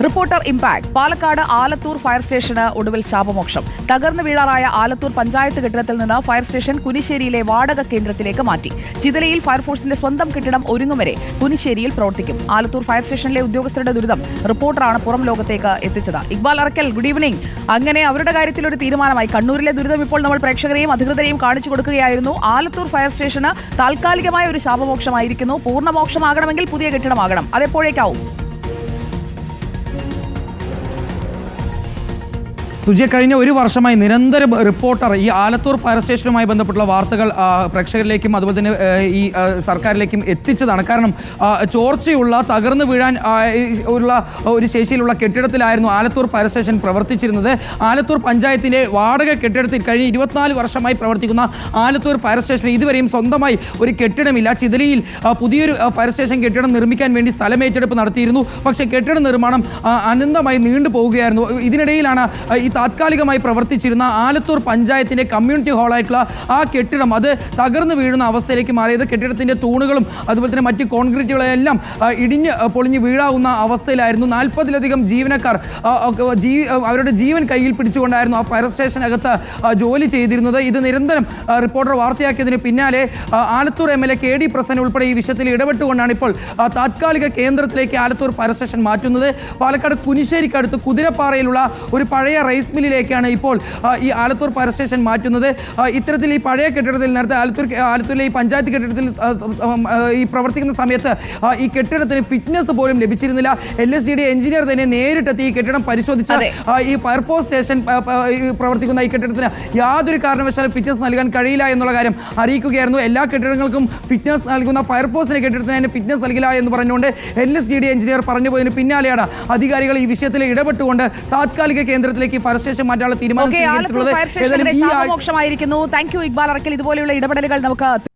Reporter impact Palakkad Alathur fire സ്റ്റേഷന് ഒടുവിൽ ശാപമോക്ഷം. തകർന്നു വീഴാറായ ആലത്തൂർ പഞ്ചായത്ത് കെട്ടിടത്തിൽ നിന്ന് ഫയർ സ്റ്റേഷൻ കുനിശ്ശേരിയിലെ വാടക കേന്ദ്രത്തിലേക്ക് മാറ്റി. ചിതലയിൽ ഫയർഫോഴ്സിന്റെ സ്വന്തം കെട്ടിടം ഒരുങ്ങും വരെ കുനിശ്ശേരിയിൽ പ്രവർത്തിക്കും. ആലത്തൂർ ഫയർ സ്റ്റേഷനിലെ ഉദ്യോഗസ്ഥരുടെ ദുരിതം റിപ്പോർട്ടറാണ് പുറം ലോകത്തേക്ക് എത്തിച്ചത്. Iqbal Arakkal, good evening. അങ്ങനെ അവരുടെ കാര്യത്തിൽ ഒരു തീരുമാനമായി. കണ്ണൂരിലെ ദുരിതം ഇപ്പോൾ നമ്മൾ പ്രേക്ഷകരെയും അധികൃതരെയും കാണിച്ചു കൊടുക്കുകയായിരുന്നു. ആലത്തൂർ ഫയർ സ്റ്റേഷന് താൽക്കാലികമായ ഒരു ശാപമോക്ഷമായിരിക്കുന്നു. പൂർണ്ണമോക്ഷമാകണമെങ്കിൽ പുതിയ കെട്ടിടമാകണം. അതെപ്പോഴേക്കാവും? സുജയ, കഴിഞ്ഞ ഒരു വർഷമായി നിരന്തരം റിപ്പോർട്ടർ ഈ ആലത്തൂർ ഫയർ സ്റ്റേഷനുമായി ബന്ധപ്പെട്ടുള്ള വാർത്തകൾ പ്രേക്ഷകരിലേക്കും അതുപോലെ തന്നെ ഈ സർക്കാരിലേക്കും എത്തിച്ചതാണ്. കാരണം ചോർച്ചയുള്ള തകർന്നു വീഴാൻ ഉള്ള ഒരു ശേഷിയിലുള്ള കെട്ടിടത്തിലായിരുന്നു ആലത്തൂർ ഫയർ സ്റ്റേഷൻ പ്രവർത്തിച്ചിരുന്നത്. ആലത്തൂർ പഞ്ചായത്തിൻ്റെ വാടക കെട്ടിടത്തിൽ കഴിഞ്ഞ 24 വർഷമായി പ്രവർത്തിക്കുന്ന ആലത്തൂർ ഫയർ സ്റ്റേഷന് ഇതുവരെയും സ്വന്തമായി ഒരു കെട്ടിടമില്ല. ചിതലിയിൽ പുതിയൊരു ഫയർ സ്റ്റേഷൻ കെട്ടിടം നിർമ്മിക്കാൻ വേണ്ടി സ്ഥലമേറ്റെടുപ്പ് നടത്തിയിരുന്നു. പക്ഷേ കെട്ടിട നിർമ്മാണം അനന്തമായി നീണ്ടു പോവുകയായിരുന്നു. ഇതിനിടയിലാണ് ഈ താത്കാലികമായി പ്രവർത്തിച്ചിരുന്ന ആലത്തൂർ പഞ്ചായത്തിൻ്റെ കമ്മ്യൂണിറ്റി ഹാളായിട്ടുള്ള ആ കെട്ടിടം അത് തകർന്നു വീഴുന്ന അവസ്ഥയിലേക്ക് മാറിയത്. കെട്ടിടത്തിൻ്റെ തൂണുകളും അതുപോലെ തന്നെ മറ്റ് കോൺക്രീറ്റുകളെല്ലാം ഇടിഞ്ഞ് പൊളിഞ്ഞ് വീഴാവുന്ന അവസ്ഥയിലായിരുന്നു. 40-ലധികം ജീവനക്കാർ അവരുടെ ജീവൻ കയ്യിൽ പിടിച്ചുകൊണ്ടായിരുന്നു ആ ഫയർ സ്റ്റേഷനകത്ത് ജോലി ചെയ്തിരുന്നത്. ഇത് നിരന്തരം റിപ്പോർട്ടർ വാർത്തയാക്കിയതിന് പിന്നാലെ ആലത്തൂർ MLA KD പ്രസന്ന ഉൾപ്പെടെ ഈ വിഷയത്തിൽ ഇടപെട്ടുകൊണ്ടാണ് ഇപ്പോൾ താത്കാലിക കേന്ദ്രത്തിലേക്ക് ആലത്തൂർ ഫയർ സ്റ്റേഷൻ മാറ്റുന്നത്. പാലക്കാട് കുനിശ്ശേരിക്കടുത്ത് കുതിരപ്പാറയിലുള്ള ഒരു പഴയ റൈസ് മില്ലിലേക്കാണ് ഇപ്പോൾ ഈ ആലത്തൂർ ഫയർ സ്റ്റേഷൻ മാറ്റുന്നത്. ഇത്തരത്തിൽ ഈ പഴയ കെട്ടിടത്തിൽ നേരത്തെ ആലത്തൂരിലെ ഈ പഞ്ചായത്ത് കെട്ടിടത്തിൽ ഈ പ്രവർത്തിക്കുന്ന സമയത്ത് ഈ കെട്ടിടത്തിന് ഫിറ്റ്നസ് പോലും ലഭിച്ചിരുന്നില്ല. LSDD എഞ്ചിനീയർ തന്നെ നേരിട്ടെത്തി ഈ കെട്ടിടം പരിശോധിച്ച് ഈ ഫയർഫോഴ്സ് സ്റ്റേഷൻ പ്രവർത്തിക്കുന്ന ഈ കെട്ടിടത്തിന് യാതൊരു കാരണവശാലും ഫിറ്റ്നസ് നൽകാൻ കഴിയില്ല എന്നുള്ള കാര്യം അറിയിക്കുകയായിരുന്നു. എല്ലാ കെട്ടിടങ്ങൾക്കും ഫിറ്റ്നസ് നൽകുന്ന ഫയർഫോഴ്സിന്റെ കെട്ടിടത്തിന് തന്നെ ഫിറ്റ്നസ് നൽകില്ല എന്ന് പറഞ്ഞുകൊണ്ട് LSDD എഞ്ചിനീയർ പറഞ്ഞു പോയതിന് പിന്നാലെയാണ് അധികാരികൾ ഈ വിഷയത്തിൽ ഇടപെട്ടുകൊണ്ട് താത്കാലിക കേന്ദ്രത്തിലേക്ക് ഫയർ സ്റ്റേഷൻ മാറ്റാനുള്ള തീരുമാനം സ്വീകരിച്ചിട്ടുള്ളത്. Thank you Iqbal Arackal. ഇതുപോലെയുള്ള ഇടപെടലുകൾ നമുക്ക്